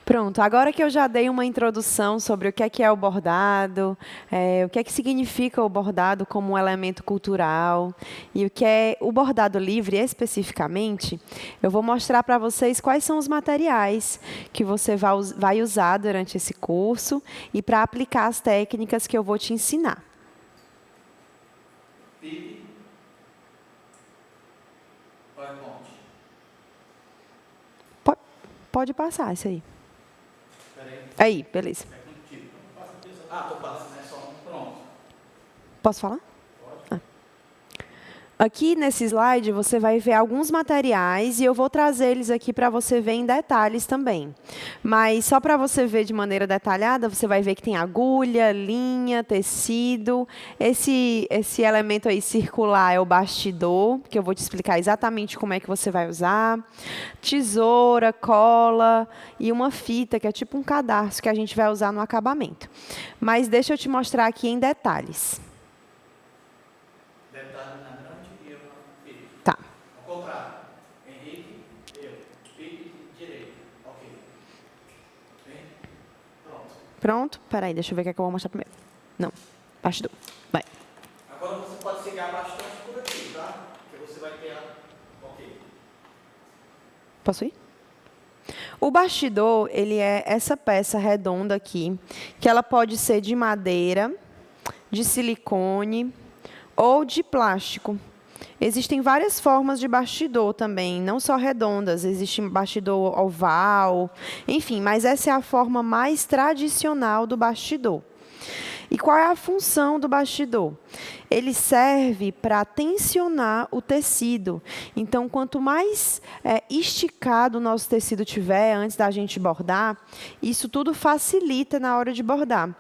Pronto, agora que eu já dei uma introdução sobre o que é o bordado, o que significa o bordado como um elemento cultural e o que é o bordado livre especificamente, eu vou mostrar para vocês quais são os materiais que você vai usar durante esse curso e para aplicar as técnicas que eu vou te ensinar. Pode passar isso aí. Aí, beleza. Tô passando, é só um. Pronto. Posso falar? Pode. Aqui nesse slide você vai ver alguns materiais e eu vou trazer eles aqui para você ver em detalhes também. Mas só para você ver de maneira detalhada, você vai ver que tem agulha, linha, tecido. Esse elemento aí circular é o bastidor, que eu vou te explicar exatamente como é que você vai usar. Tesoura, cola e uma fita, que é tipo um cadarço que a gente vai usar no acabamento. Mas deixa eu te mostrar aqui em detalhes. Tá. Ao contrário. Henrique, eu. Pique, direito. Ok. Bem? Pronto. Pronto? Espera aí, deixa eu ver o que é que eu vou mostrar primeiro. Não, bastidor. Vai. Agora você pode seguir bastante por aqui, tá? Porque você vai ter Ok. Posso ir? O bastidor, ele é essa peça redonda aqui, que ela pode ser de madeira, de silicone ou de plástico. Existem várias formas de bastidor também, não só redondas, existe bastidor oval, enfim, mas essa é a forma mais tradicional do bastidor. E qual é a função do bastidor? Ele serve para tensionar o tecido. Então, quanto mais esticado o nosso tecido tiver antes da gente bordar, isso tudo facilita na hora de bordar.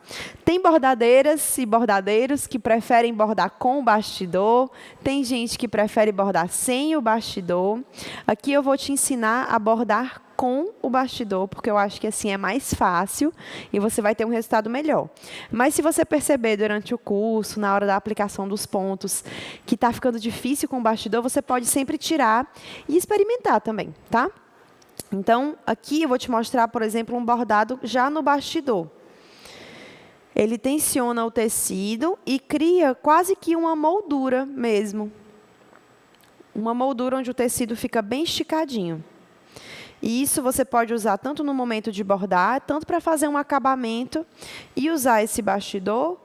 Tem bordadeiras e bordadeiros que preferem bordar com o bastidor. Tem gente que prefere bordar sem o bastidor. Aqui eu vou te ensinar a bordar com o bastidor, porque eu acho que assim é mais fácil e você vai ter um resultado melhor. Mas se você perceber durante o curso, na hora da aplicação dos pontos, que está ficando difícil com o bastidor, você pode sempre tirar e experimentar também, tá? Então, aqui eu vou te mostrar, por exemplo, um bordado já no bastidor. Ele tensiona o tecido e cria quase que uma moldura mesmo. Uma moldura onde o tecido fica bem esticadinho. E isso você pode usar tanto no momento de bordar, tanto para fazer um acabamento e usar esse bastidor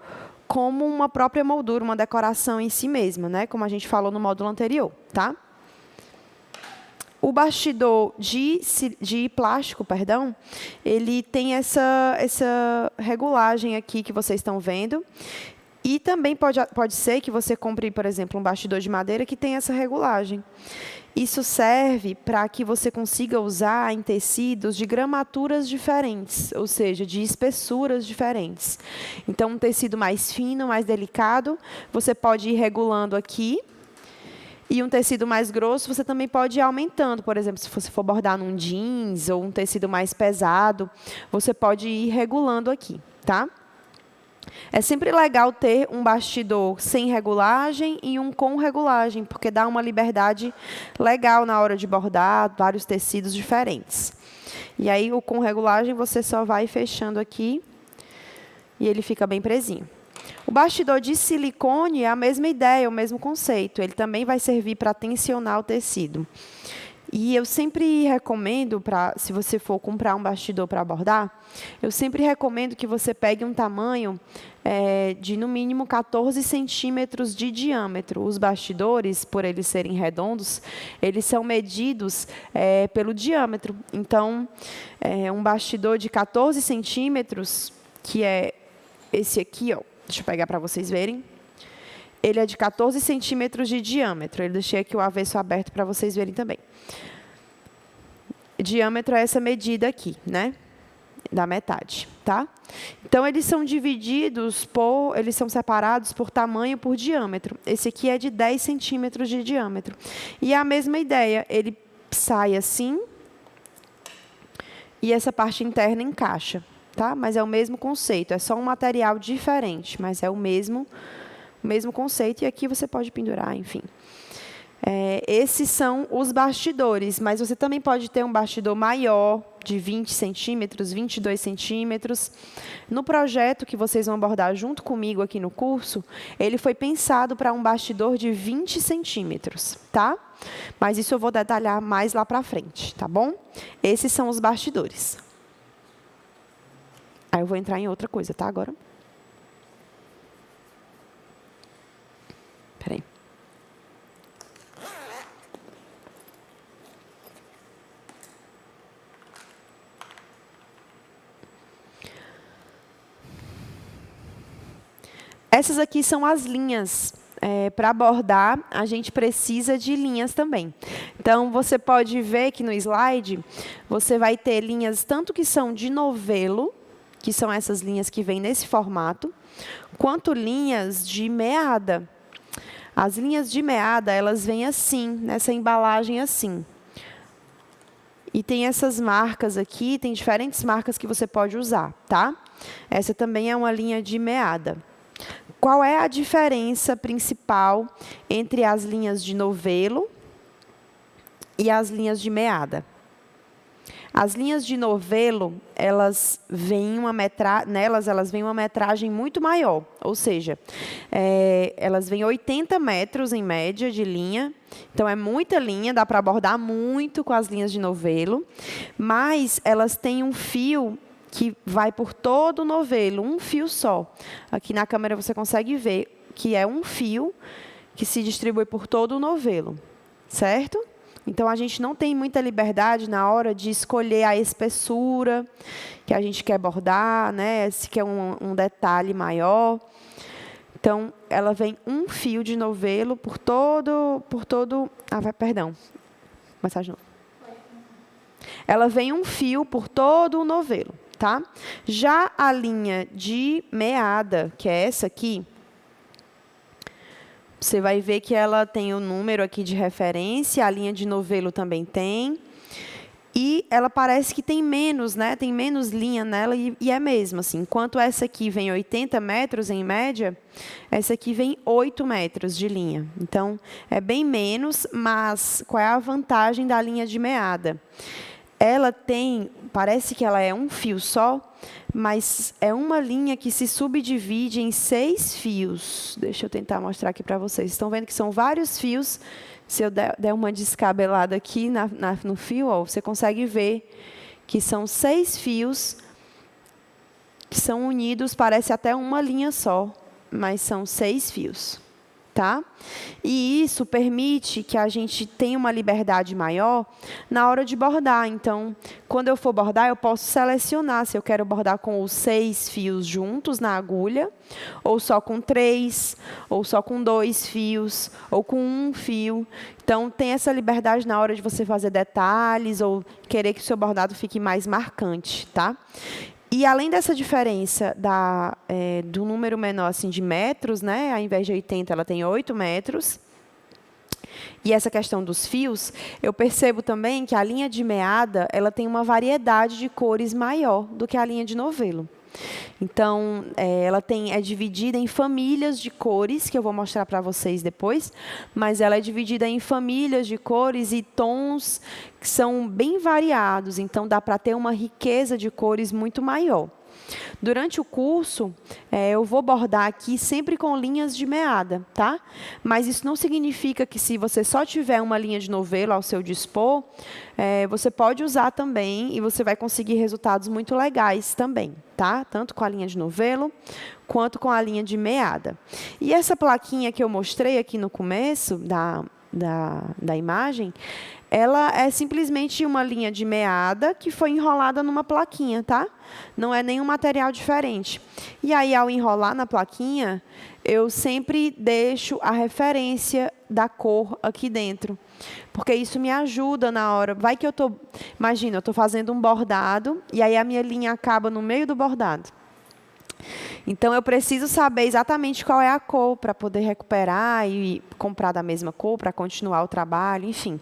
como uma própria moldura, uma decoração em si mesma, né? Como a gente falou no módulo anterior, tá? O bastidor de plástico, perdão, ele tem essa regulagem aqui que vocês estão vendo. E também pode ser que você compre, por exemplo, um bastidor de madeira que tem essa regulagem. Isso serve para que você consiga usar em tecidos de gramaturas diferentes, ou seja, de espessuras diferentes. Então, um tecido mais fino, mais delicado, você pode ir regulando aqui. E um tecido mais grosso, você também pode ir aumentando. Por exemplo, se você for bordar num jeans ou um tecido mais pesado, você pode ir regulando aqui, tá? É sempre legal ter um bastidor sem regulagem e um com regulagem, porque dá uma liberdade legal na hora de bordar vários tecidos diferentes. E aí, o com regulagem, você só vai fechando aqui e ele fica bem presinho. O bastidor de silicone é a mesma ideia, o mesmo conceito. Ele também vai servir para tensionar o tecido. E eu sempre recomendo, se você for comprar um bastidor para bordar, eu sempre recomendo que você pegue um tamanho de, no mínimo, 14 centímetros de diâmetro. Os bastidores, por eles serem redondos, eles são medidos pelo diâmetro. Então, um bastidor de 14 centímetros, que é esse aqui, ó, deixa eu pegar para vocês verem. Ele é de 14 centímetros de diâmetro. Eu deixei aqui o avesso aberto para vocês verem também. Diâmetro é essa medida aqui, né? Da metade, tá? Então, eles são eles são separados por tamanho, por diâmetro. Esse aqui é de 10 centímetros de diâmetro. E é a mesma ideia, ele sai assim e essa parte interna encaixa, tá? Mas é o mesmo conceito, é só um material diferente, mas é o mesmo conceito, e aqui você pode pendurar, enfim. Esses são os bastidores, mas você também pode ter um bastidor maior, de 20 centímetros, 22 centímetros. No projeto que vocês vão abordar junto comigo aqui no curso, ele foi pensado para um bastidor de 20 centímetros, tá? Mas isso eu vou detalhar mais lá para frente, tá bom? Esses são os bastidores. Aí eu vou entrar em outra coisa, tá? Agora. Peraí. Essas aqui são as linhas. Para abordar, a gente precisa de linhas também. Então, você pode ver que no slide, você vai ter linhas tanto que são de novelo, que são essas linhas que vêm nesse formato, quanto linhas de meada. As linhas de meada, elas vêm assim, nessa embalagem assim. E tem essas marcas aqui, tem diferentes marcas que você pode usar, tá? Essa também é uma linha de meada. Qual é a diferença principal entre as linhas de novelo e as linhas de meada? As linhas de novelo, nelas elas vêm uma metragem muito maior, ou seja, elas vêm 80 metros em média de linha, então é muita linha, dá para abordar muito com as linhas de novelo, mas elas têm um fio que vai por todo o novelo, um fio só. Aqui na câmera você consegue ver que é um fio que se distribui por todo o novelo, certo? Então, a gente não tem muita liberdade na hora de escolher a espessura que a gente quer bordar, né? Se quer um detalhe maior. Então, ela vem um fio de novelo por todo... perdão. Começar de novo. Ela vem um fio por todo o novelo, tá? Já a linha de meada, que é essa aqui, você vai ver que ela tem o número aqui de referência, a linha de novelo também tem. E ela parece que tem menos, né? Tem menos linha nela e é mesmo assim. Enquanto essa aqui vem 80 metros em média, essa aqui vem 8 metros de linha. Então, é bem menos, mas qual é a vantagem da linha de meada? Ela tem, parece que ela é um fio só, mas é uma linha que se subdivide em 6 fios. Deixa eu tentar mostrar aqui para vocês. Estão vendo que são vários fios. Se eu der uma descabelada aqui no fio, ó, você consegue ver que são 6 fios que são unidos, parece até uma linha só, mas são 6 fios. Tá? E isso permite que a gente tenha uma liberdade maior na hora de bordar. Então, quando eu for bordar, eu posso selecionar se eu quero bordar com os 6 fios juntos na agulha, ou só com 3, ou só com 2 fios, ou com 1 fio. Então, tem essa liberdade na hora de você fazer detalhes ou querer que o seu bordado fique mais marcante, tá? E, além dessa diferença do número menor assim, de metros, né? Ao invés de 80, ela tem 8 metros. E essa questão dos fios, eu percebo também que a linha de meada ela tem uma variedade de cores maior do que a linha de novelo. Então, ela é dividida em famílias de cores, que eu vou mostrar para vocês depois, mas ela é dividida em famílias de cores e tons que são bem variados, então dá para ter uma riqueza de cores muito maior. Durante o curso, eu vou bordar aqui sempre com linhas de meada, tá? Mas isso não significa que se você só tiver uma linha de novelo ao seu dispor, você pode usar também e você vai conseguir resultados muito legais também, tá? Tanto com a linha de novelo, quanto com a linha de meada. E essa plaquinha que eu mostrei aqui no começo da imagem, ela é simplesmente uma linha de meada que foi enrolada numa plaquinha, tá? Não é nenhum material diferente. E aí, ao enrolar na plaquinha, eu sempre deixo a referência da cor aqui dentro. Porque isso me ajuda na hora. Vai que imagina, eu estou fazendo um bordado e aí a minha linha acaba no meio do bordado. Então, eu preciso saber exatamente qual é a cor para poder recuperar e comprar da mesma cor para continuar o trabalho, enfim.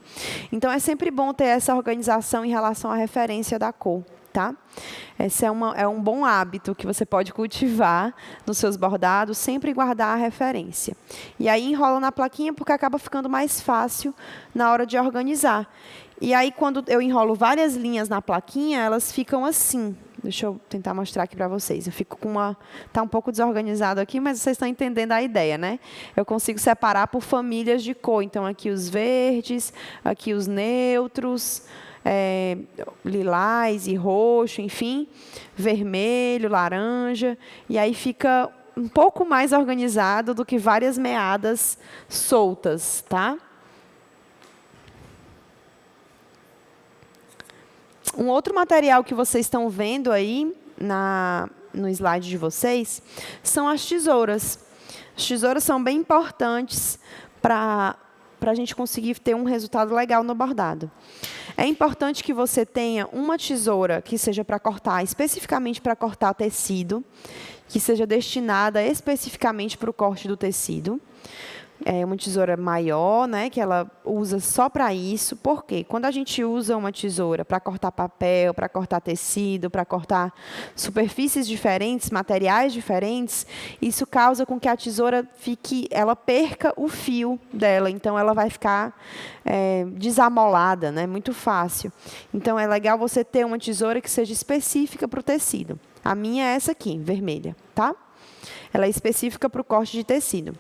Então, é sempre bom ter essa organização em relação à referência da cor, tá? Esse é um bom hábito que você pode cultivar nos seus bordados, sempre guardar a referência. E aí enrola na plaquinha porque acaba ficando mais fácil na hora de organizar. E aí, quando eu enrolo várias linhas na plaquinha, elas ficam assim. Deixa eu tentar mostrar aqui para vocês. Eu fico com uma... Está um pouco desorganizado aqui, mas vocês estão entendendo a ideia, né? Eu consigo separar por famílias de cor. Então, aqui os verdes, aqui os neutros, lilás e roxo, enfim, vermelho, laranja. E aí fica um pouco mais organizado do que várias meadas soltas, tá? Um outro material que vocês estão vendo aí no slide de vocês são as tesouras. As tesouras são bem importantes para a gente conseguir ter um resultado legal no bordado. É importante que você tenha uma tesoura que seja para cortar, especificamente para cortar tecido, que seja destinada especificamente para o corte do tecido. É uma tesoura maior, né, que ela usa só para isso. Por quê? Quando a gente usa uma tesoura para cortar papel, para cortar tecido, para cortar superfícies diferentes, materiais diferentes, isso causa com que a tesoura ela perca o fio dela. Então, ela vai ficar desamolada, né, muito fácil. Então, é legal você ter uma tesoura que seja específica para o tecido. A minha é essa aqui, vermelha, tá? Ela é específica para o corte de tecido.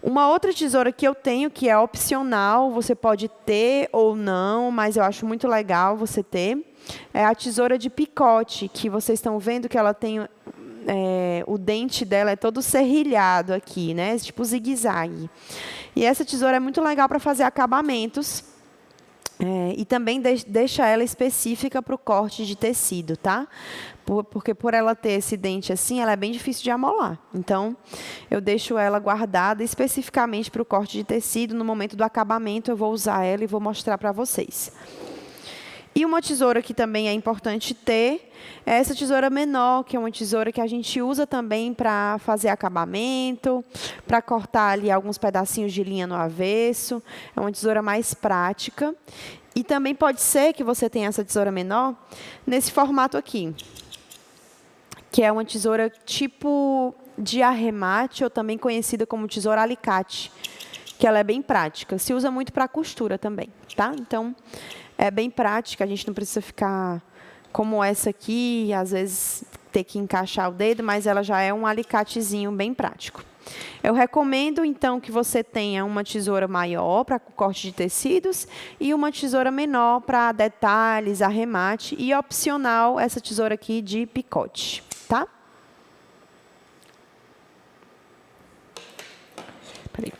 Uma outra tesoura que eu tenho, que é opcional, você pode ter ou não, mas eu acho muito legal você ter, é a tesoura de picote, que vocês estão vendo que ela tem... o dente dela é todo serrilhado aqui, né? Tipo zigue-zague. E essa tesoura é muito legal para fazer acabamentos. E também deixa ela específica para o corte de tecido, tá? Porque por ela ter esse dente assim, ela é bem difícil de amolar. Então, eu deixo ela guardada especificamente para o corte de tecido. No momento do acabamento, eu vou usar ela e vou mostrar para vocês. E uma tesoura que também é importante ter é essa tesoura menor, que é uma tesoura que a gente usa também para fazer acabamento, para cortar ali alguns pedacinhos de linha no avesso. É uma tesoura mais prática. E também pode ser que você tenha essa tesoura menor nesse formato aqui, que é uma tesoura tipo de arremate, ou também conhecida como tesoura alicate, que ela é bem prática. Se usa muito para costura também, tá? Então, é bem prática, a gente não precisa ficar como essa aqui, às vezes ter que encaixar o dedo, mas ela já é um alicatezinho bem prático. Eu recomendo, então, que você tenha uma tesoura maior para corte de tecidos e uma tesoura menor para detalhes, arremate, e opcional essa tesoura aqui de picote, tá? Peraí.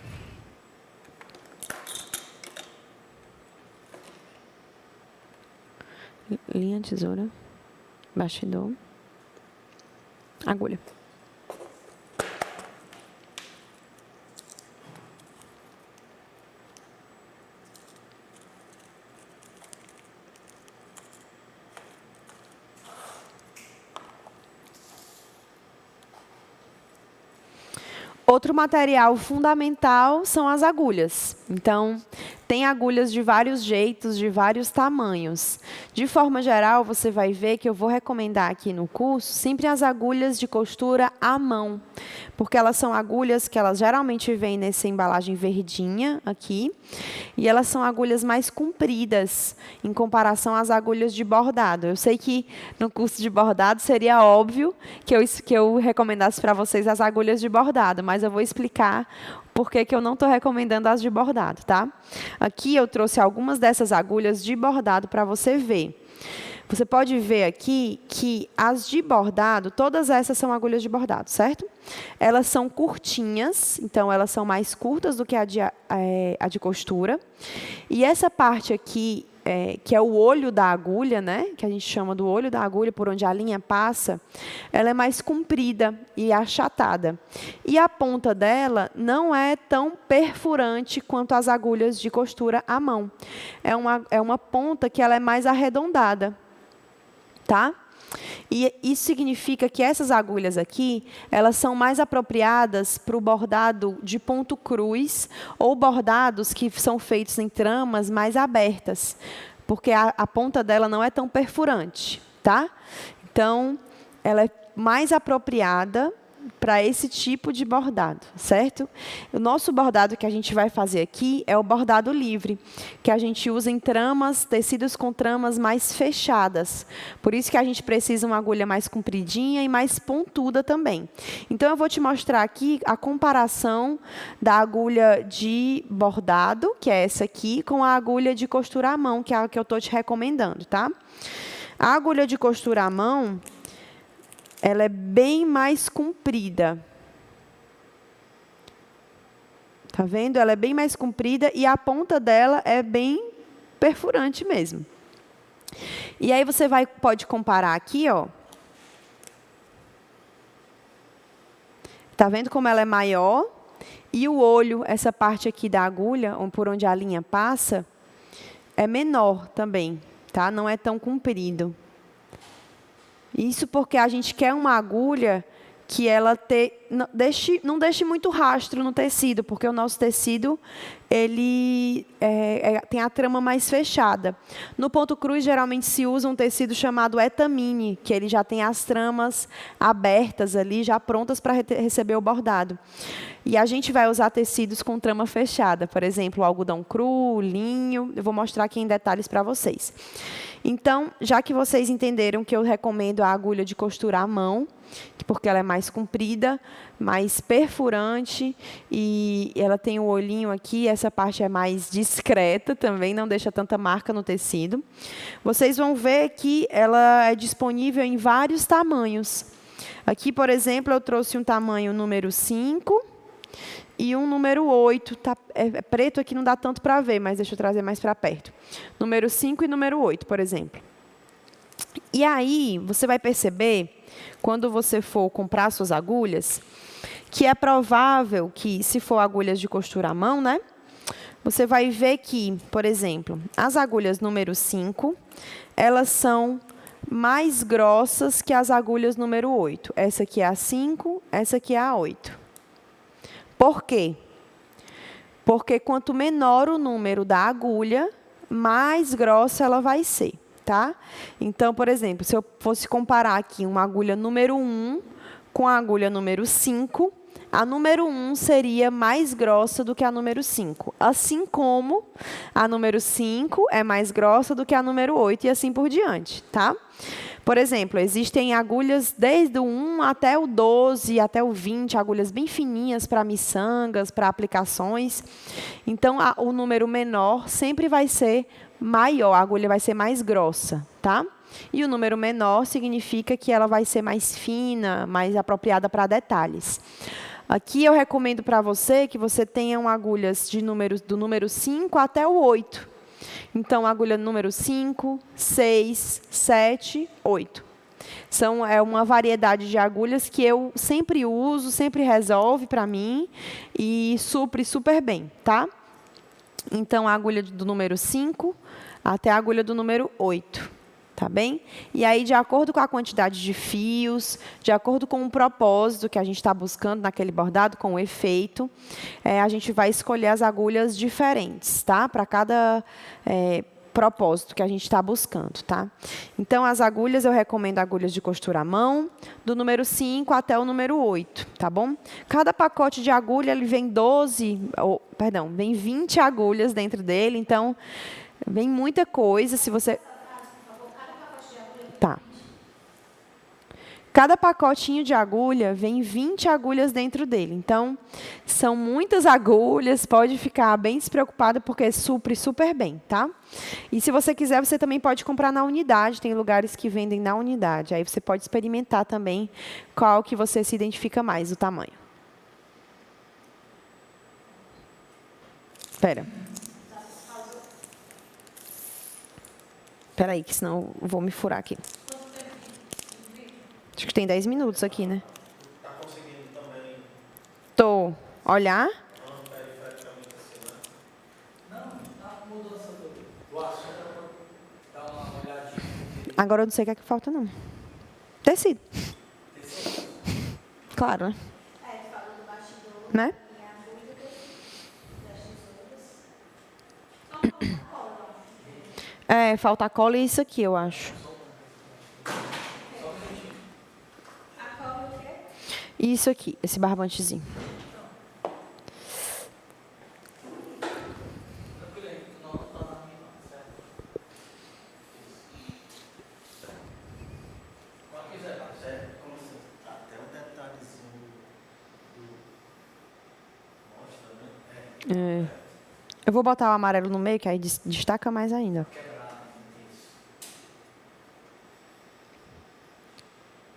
Linha, tesoura, bastidor, agulha. Outro material fundamental são as agulhas. Então, tem agulhas de vários jeitos, de vários tamanhos. De forma geral, você vai ver que eu vou recomendar aqui no curso sempre as agulhas de costura à mão, porque elas são agulhas que elas geralmente vêm nessa embalagem verdinha aqui, e elas são agulhas mais compridas em comparação às agulhas de bordado. Eu sei que no curso de bordado seria óbvio que eu recomendasse para vocês as agulhas de bordado, mas eu vou explicar por que eu não estou recomendando as de bordado, tá? Aqui eu trouxe algumas dessas agulhas de bordado para você ver. Você pode ver aqui que as de bordado, todas essas são agulhas de bordado, certo? Elas são curtinhas, então elas são mais curtas do que a de costura. E essa parte aqui, que é o olho da agulha, né, que a gente chama do olho da agulha, por onde a linha passa, ela é mais comprida e achatada. E a ponta dela não é tão perfurante quanto as agulhas de costura à mão. É uma ponta que ela é mais arredondada, tá? E isso significa que essas agulhas aqui, elas são mais apropriadas para o bordado de ponto cruz ou bordados que são feitos em tramas mais abertas, porque a ponta dela não é tão perfurante, tá? Então, ela é mais apropriada para esse tipo de bordado, certo? O nosso bordado que a gente vai fazer aqui é o bordado livre, que a gente usa em tramas, tecidos com tramas mais fechadas. Por isso que a gente precisa uma agulha mais compridinha e mais pontuda também. Então, eu vou te mostrar aqui a comparação da agulha de bordado, que é essa aqui, com a agulha de costura à mão, que é a que eu estou te recomendando, tá? A agulha de costura à mão, ela é bem mais comprida. Tá vendo? Ela é bem mais comprida e a ponta dela é bem perfurante mesmo. E aí você pode comparar aqui, ó. Tá vendo como ela é maior? E o olho, essa parte aqui da agulha, por onde a linha passa, é menor também, tá? Não é tão comprido. Isso porque a gente quer uma agulha que ela não deixe muito rastro no tecido, porque o nosso tecido ele tem a trama mais fechada. No ponto cruz, geralmente se usa um tecido chamado etamine, que ele já tem as tramas abertas ali, já prontas para receber o bordado. E a gente vai usar tecidos com trama fechada, por exemplo, algodão cru, linho. Eu vou mostrar aqui em detalhes para vocês. Então, já que vocês entenderam que eu recomendo a agulha de costura à mão, porque ela é mais comprida, mais perfurante e ela tem o olhinho aqui, essa parte é mais discreta também, não deixa tanta marca no tecido. Vocês vão ver que ela é disponível em vários tamanhos. Aqui, por exemplo, eu trouxe um tamanho número 5 e um número 8. Tá, é preto aqui, não dá tanto para ver, mas deixa eu trazer mais para perto. Número 5 e número 8, por exemplo. E aí, você vai perceber, quando você for comprar suas agulhas, que é provável que, se for agulhas de costura à mão, né? Você vai ver que, por exemplo, as agulhas número 5, elas são mais grossas que as agulhas número 8. Essa aqui é a 5, essa aqui é a 8. Por quê? Porque quanto menor o número da agulha, mais grossa ela vai ser, tá? Então, por exemplo, se eu fosse comparar aqui uma agulha número 1 com a agulha número 5, a número 1 seria mais grossa do que a número 5. Assim como a número 5 é mais grossa do que a número 8 e assim por diante, tá? Por exemplo, existem agulhas desde o 1 até o 12, até o 20, agulhas bem fininhas para miçangas, para aplicações. Então, o número menor sempre vai ser maior, a agulha vai ser mais grossa, tá? E o número menor significa que ela vai ser mais fina, mais apropriada para detalhes. Aqui eu recomendo para você que você tenham agulhas do número 5 até o 8. Então, agulha número 5, 6, 7, 8. É uma variedade de agulhas que eu sempre uso, sempre resolve para mim e supre super bem, tá? Então, a agulha do número 5 até a agulha do número 8. Tá bem? E aí, de acordo com a quantidade de fios, de acordo com o propósito que a gente está buscando naquele bordado, com o efeito, a gente vai escolher as agulhas diferentes, tá? Para cada propósito que a gente está buscando, tá? Então, as agulhas, eu recomendo agulhas de costura à mão, do número 5 até o número 8, tá bom? Cada pacote de agulha, ele vem vem 20 agulhas dentro dele, então, vem muita coisa, se você... Tá. Cada pacotinho de agulha vem 20 agulhas dentro dele. Então, são muitas agulhas, pode ficar bem despreocupada, porque supre super bem, tá? E se você quiser, você também pode comprar na unidade, tem lugares que vendem na unidade. Aí você pode experimentar também qual que você se identifica mais, o tamanho. Espera aí, que senão eu vou me furar aqui. Acho que tem 10 minutos aqui, né? Tá conseguindo também? Tô. Olhar? Não, tá mudança do assunto. Dá uma olhadinha. Agora eu não sei o que é que falta, não. Tecido. Claro, né? Né? Falta a cola e isso aqui, eu acho. Só um minutinho. A cobra o quê? Isso aqui, esse barbantezinho. Tranquilo aí, não tá na minha mão, certo? Quando quiser, tá certo? Como assim? Até o detalhezinho do... Mostra, né? Eu vou botar o amarelo no meio, que aí destaca mais ainda. Quebrar, isso.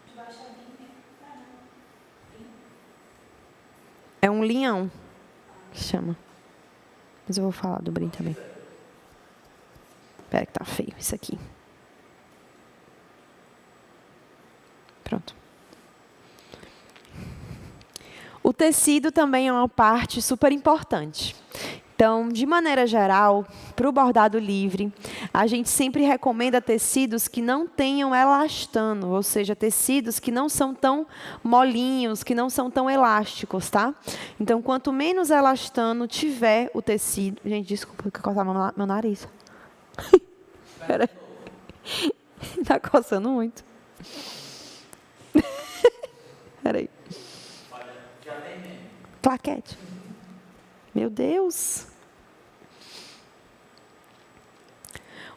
Debaixo da vinha. Ah, não. Vinha. É um linhão, que chama. Mas eu vou falar do brim também. Espera que tá feio isso aqui. Pronto. O tecido também é uma parte super importante. Então, de maneira geral, para o bordado livre, a gente sempre recomenda tecidos que não tenham elastano, ou seja, tecidos que não são tão molinhos, que não são tão elásticos, tá? Então, quanto menos elastano tiver o tecido... Gente, desculpa que eu cortar meu nariz. Peraí. Está coçando muito. Peraí. Já tem mesmo. Claquete. Meu Deus.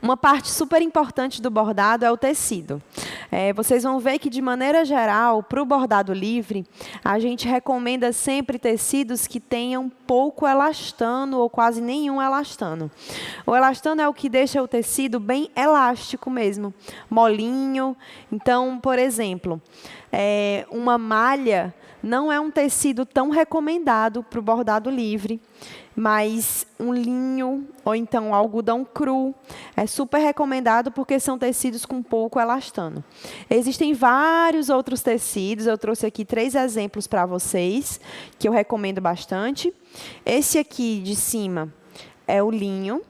Uma parte super importante do bordado é o tecido. Vocês vão ver que, de maneira geral, para o bordado livre, a gente recomenda sempre tecidos que tenham pouco elastano ou quase nenhum elastano. O elastano é o que deixa o tecido bem elástico mesmo, molinho. Então, por exemplo, uma malha não é um tecido tão recomendado para o bordado livre, mas um linho ou então um algodão cru é super recomendado porque são tecidos com pouco elastano. Existem vários outros tecidos, eu trouxe aqui 3 exemplos para vocês, que eu recomendo bastante. Esse aqui de cima é o linho,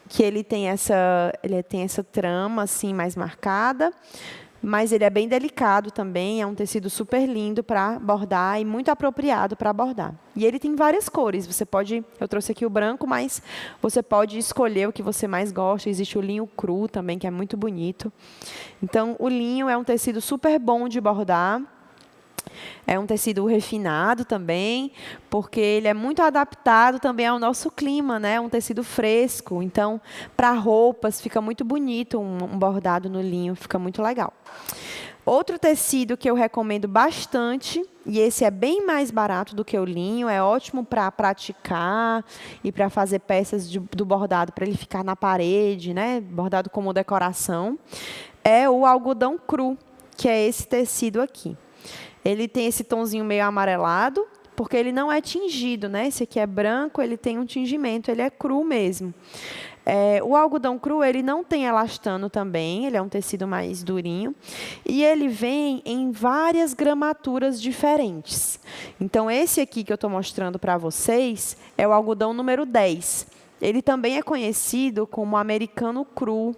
que ele tem essa trama assim mais marcada, mas ele é bem delicado também, é um tecido super lindo para bordar e muito apropriado para bordar. E ele tem várias cores, eu trouxe aqui o branco, mas você pode escolher o que você mais gosta. Existe o linho cru também, que é muito bonito. Então, o linho é um tecido super bom de bordar. É um tecido refinado também, porque ele é muito adaptado também ao nosso clima, né? Um tecido fresco. Então, para roupas, fica muito bonito um bordado no linho, fica muito legal. Outro tecido que eu recomendo bastante, e esse é bem mais barato do que o linho, é ótimo para praticar e para fazer peças do bordado, para ele ficar na parede, né? Bordado como decoração, é o algodão cru, que é esse tecido aqui. Ele tem esse tonzinho meio amarelado, porque ele não é tingido, né? Esse aqui é branco, ele tem um tingimento, ele é cru mesmo. O algodão cru, ele não tem elastano também, ele é um tecido mais durinho. E ele vem em várias gramaturas diferentes. Então, esse aqui que eu estou mostrando para vocês é o algodão número 10. Ele também é conhecido como americano cru,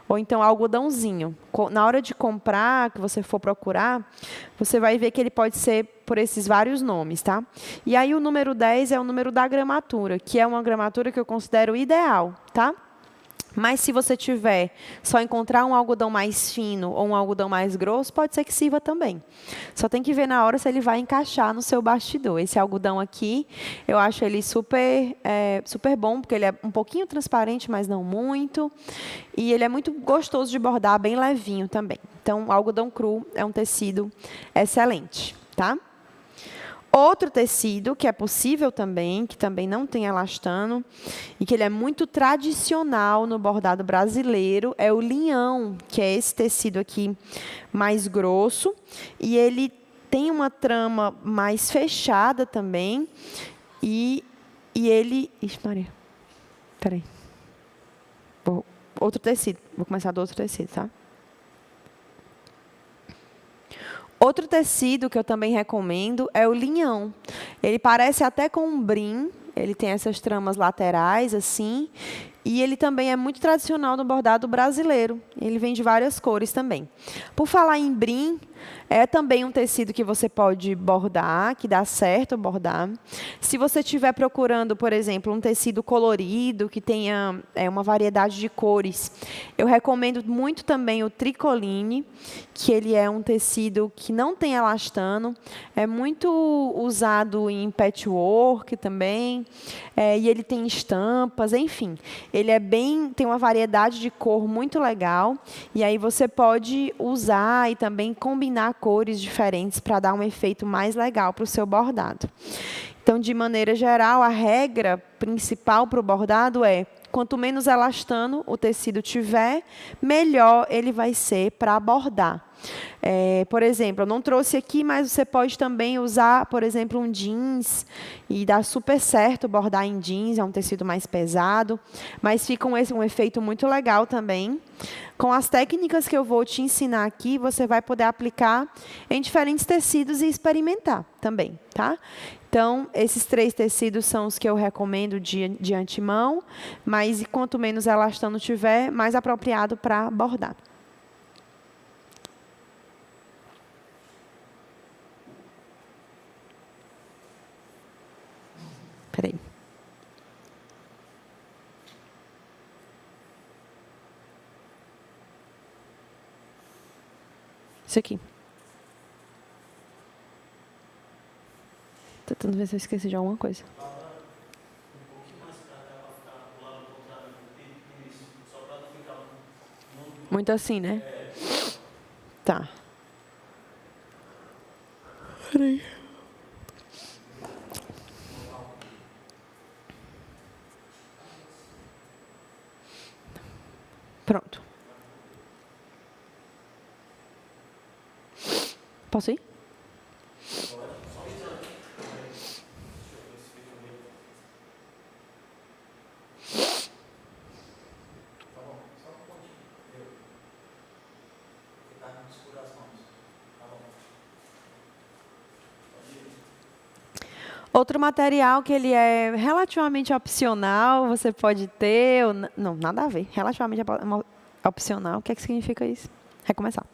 ou então algodãozinho. Na hora de comprar, que você for procurar, você vai ver que ele pode ser por esses vários nomes, tá? E aí o número 10 é o número da gramatura, que é uma gramatura que eu considero ideal, tá? Mas se você tiver só encontrar um algodão mais fino ou um algodão mais grosso, pode ser que sirva também. Só tem que ver na hora se ele vai encaixar no seu bastidor. Esse algodão aqui, eu acho ele super bom, porque ele é um pouquinho transparente, mas não muito. E ele é muito gostoso de bordar, bem levinho também. Então, o algodão cru é um tecido excelente, tá? Outro tecido que é possível também, que também não tem elastano, e que ele é muito tradicional no bordado brasileiro, é o linhão, que é esse tecido aqui mais grosso. E ele tem uma trama mais fechada também. E ele... Ixi, Maria. Peraí. Outro tecido. Vou começar do outro tecido, tá? Outro tecido que eu também recomendo é o linhão. Ele parece até com um brim, ele tem essas tramas laterais, assim, E ele também é muito tradicional no bordado brasileiro. Ele vem de várias cores também. Por falar em brim, é também um tecido que você pode bordar, que dá certo bordar. Se você estiver procurando, por exemplo, um tecido colorido, que tenha uma variedade de cores, eu recomendo muito também o tricoline, que ele é um tecido que não tem elastano, é muito usado em patchwork também, e ele tem estampas, enfim. Ele tem uma variedade de cor muito legal, e aí você pode usar e também combinar cores diferentes para dar um efeito mais legal para o seu bordado. Então, de maneira geral, a regra principal para o bordado é: quanto menos elastano o tecido tiver, melhor ele vai ser para bordar. Por exemplo, eu não trouxe aqui, mas você pode também usar, por exemplo, um jeans, e dá super certo bordar em jeans, é um tecido mais pesado, mas fica um efeito muito legal também. Com as técnicas que eu vou te ensinar aqui, você vai poder aplicar em diferentes tecidos e experimentar também, tá? Então, esses 3 tecidos são os que eu recomendo de antemão, mas quanto menos elastano tiver, mais apropriado para bordar. Peraí. Isso aqui. Tô tentando ver se eu esqueci de alguma coisa. Muito assim, né? Tá. Peraí. Pronto. Posso ir? Outro material que ele é relativamente opcional, você pode ter... Não, nada a ver. Relativamente opcional. O que é que significa isso? Recomeçar.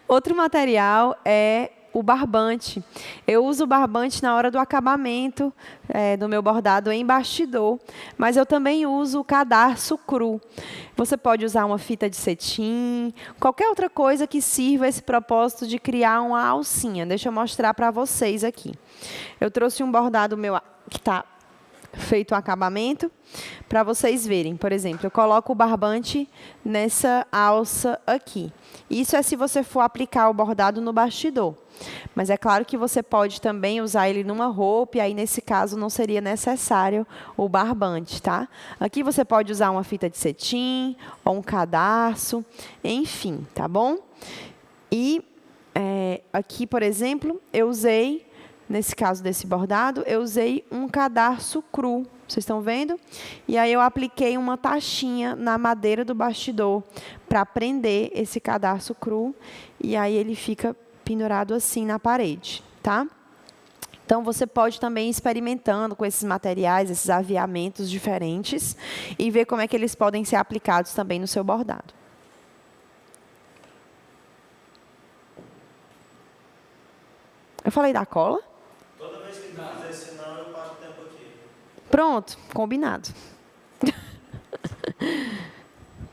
Outro material é o barbante. Eu uso o barbante na hora do acabamento do meu bordado em bastidor, mas eu também uso o cadarço cru. Você pode usar uma fita de cetim, qualquer outra coisa que sirva esse propósito de criar uma alcinha. Deixa eu mostrar para vocês aqui. Eu trouxe um bordado meu que está feito o acabamento, para vocês verem. Por exemplo, eu coloco o barbante nessa alça aqui. Isso é se você for aplicar o bordado no bastidor. Mas é claro que você pode também usar ele numa roupa, e aí, nesse caso, não seria necessário o barbante, tá? Aqui você pode usar uma fita de cetim, ou um cadarço, enfim, tá bom? E aqui, por exemplo, eu usei, nesse caso desse bordado, eu usei um cadarço cru. Vocês estão vendo? E aí eu apliquei uma tachinha na madeira do bastidor para prender esse cadarço cru. E aí ele fica pendurado assim na parede, tá? Então, você pode também ir experimentando com esses materiais, esses aviamentos diferentes, e ver como é que eles podem ser aplicados também no seu bordado. Eu falei da cola? Toda vez que tu fizer sinal, eu passo o tempo aqui. Pronto, combinado.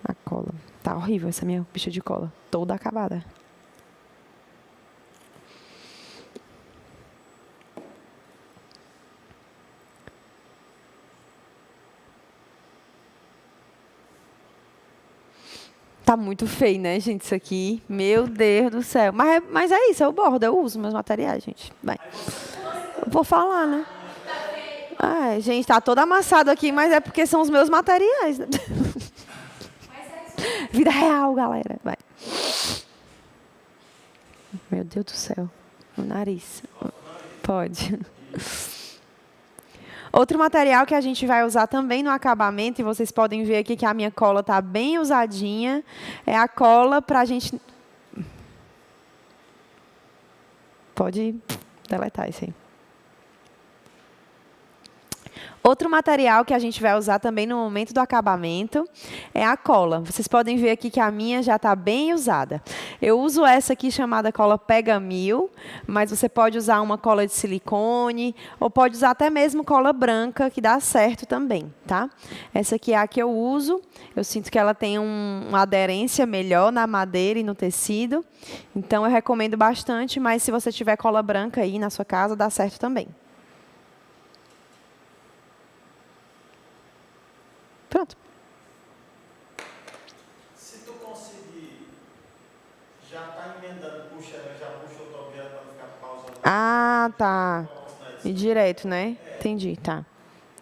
A cola. Tá horrível essa minha bicha de cola. Toda acabada. Tá muito feio, né, gente, isso aqui. Meu Deus do céu. Mas é isso, eu bordo, eu uso meus materiais, gente. Vai. Eu vou falar, né? Ah, gente, tá todo amassado aqui, mas é porque são os meus materiais. Né? Vida real, galera. Vai. Meu Deus do céu. O nariz. Pode. Outro material que a gente vai usar também no acabamento, e vocês podem ver aqui que a minha cola está bem usadinha, é a cola para a gente... Pode deletar isso aí. Outro material que a gente vai usar também no momento do acabamento é a cola. Vocês podem ver aqui que a minha já está bem usada. Eu uso essa aqui chamada cola Pega Mil, mas você pode usar uma cola de silicone ou pode usar até mesmo cola branca, que dá certo também, tá? Essa aqui é a que eu uso. Eu sinto que ela tem uma aderência melhor na madeira e no tecido. Então, eu recomendo bastante, mas se você tiver cola branca aí na sua casa, dá certo também. Pronto. Se tu conseguir, já tá emendando, puxa, já puxa o objeto para não ficar pausando. Ah, tá. E direto, né? Entendi, tá.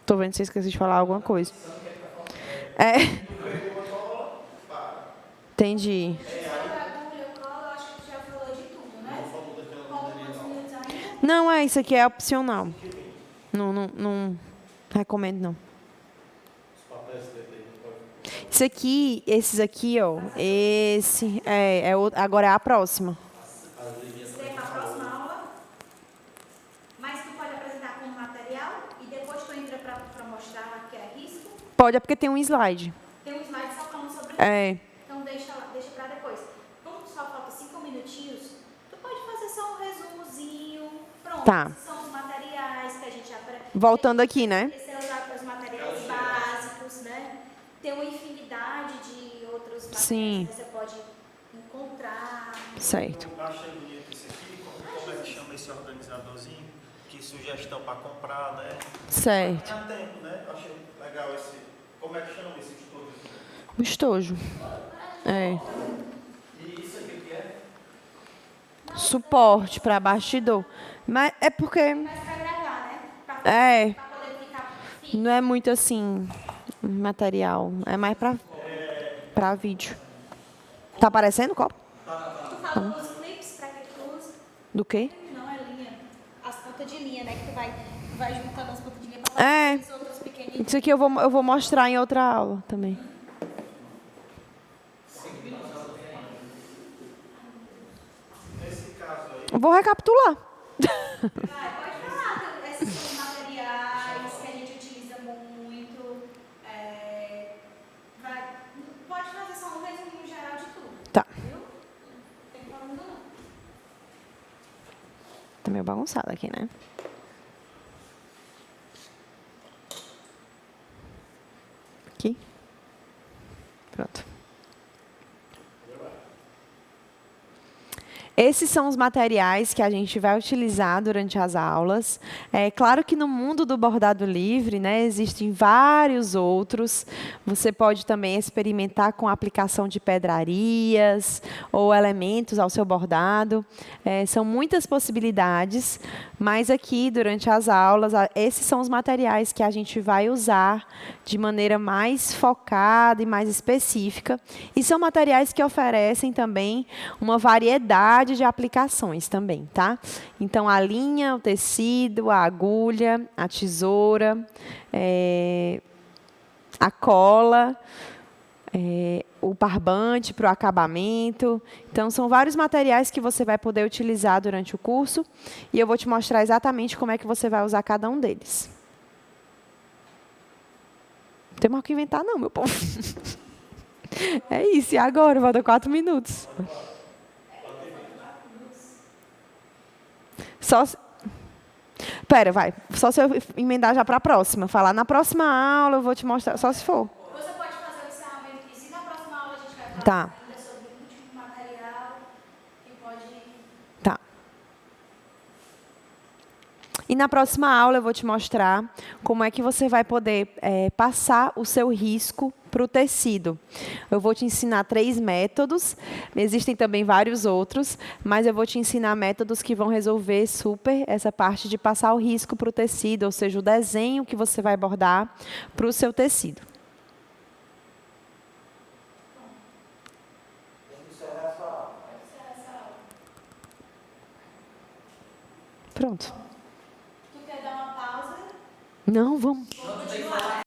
Tô vendo se eu esqueci de falar alguma coisa. É. Entendi. Sobre agulha, cola, eu acho que tu já falou de tudo, né? Falta quantos minutos ainda? Não, isso aqui é opcional. Não recomendo, não. Isso aqui, esses aqui, ó. Esse, agora é a próxima. Isso daí é para a próxima aula. Mas tu pode apresentar como material e depois tu entra para mostrar que é risco. Pode, é porque tem um slide. Tem um slide só falando sobre isso. É, Então deixa para depois. Como só falta 5 minutinhos, tu pode fazer só um resumozinho. Pronto. Tá. Esses são os materiais que a gente aprende. voltando aqui, né? Esse é usado para os materiais básicos, né? Tem uma infinidade de outros materiais Sim. que você pode encontrar. Certo. Eu achei bonito isso aqui, como é que chama esse organizadorzinho? Que sugestão para comprar, né? Certo. Há tempo, né? Eu achei legal esse. Como é que chama esse estudo? O estojo. É. E isso aqui que é? Suporte para bastidor. Mas é porque Mas para gravar, né? Para é, poder ficar fixo. não é muito assim material, é mais para vídeo. Tá aparecendo o copo? Tu fala dos clips para que tu usa? Do quê? Não, é linha. As pontas de linha, né? Que tu vai juntando as pontas de linha para É. fazer os outros pequenininhos. Isso aqui eu vou mostrar em outra aula também. Nesse caso aí, Eu vou recapitular. Pode falar, esses são os materiais que a gente utiliza muito. Pode fazer só um resumo geral de tudo. Tá. Viu? Não tem problema não. Tá meio bagunçado aqui, né? Aqui. Pronto. Esses são os materiais que a gente vai utilizar durante as aulas. É claro que no mundo do bordado livre, né, existem vários outros. Você pode também experimentar com a aplicação de pedrarias ou elementos ao seu bordado. São muitas possibilidades, mas aqui, durante as aulas, esses são os materiais que a gente vai usar de maneira mais focada e mais específica. E são materiais que oferecem também uma variedade de aplicações também, tá? Então, a linha, o tecido, a agulha, a tesoura, a cola, o barbante para o acabamento. Então, são vários materiais que você vai poder utilizar durante o curso e eu vou te mostrar exatamente como é que você vai usar cada um deles. Não tem mais o que inventar não, meu povo. É isso, e agora? Falta 4 minutos. Pera, vai. Só se eu emendar já para a próxima. Falar na próxima aula eu vou te mostrar, só se for. Você pode fazer o encerramento disso e na próxima aula a gente vai falar Tá. ainda sobre o último material que pode... Tá. E na próxima aula eu vou te mostrar como é que você vai poder passar o seu risco para o tecido. Eu vou te ensinar 3 métodos, existem também vários outros, mas eu vou te ensinar métodos que vão resolver super essa parte de passar o risco para o tecido, ou seja, o desenho que você vai bordar para o seu tecido. Pronto. Tu quer dar uma pausa? Não, vamos. Vamos continuar.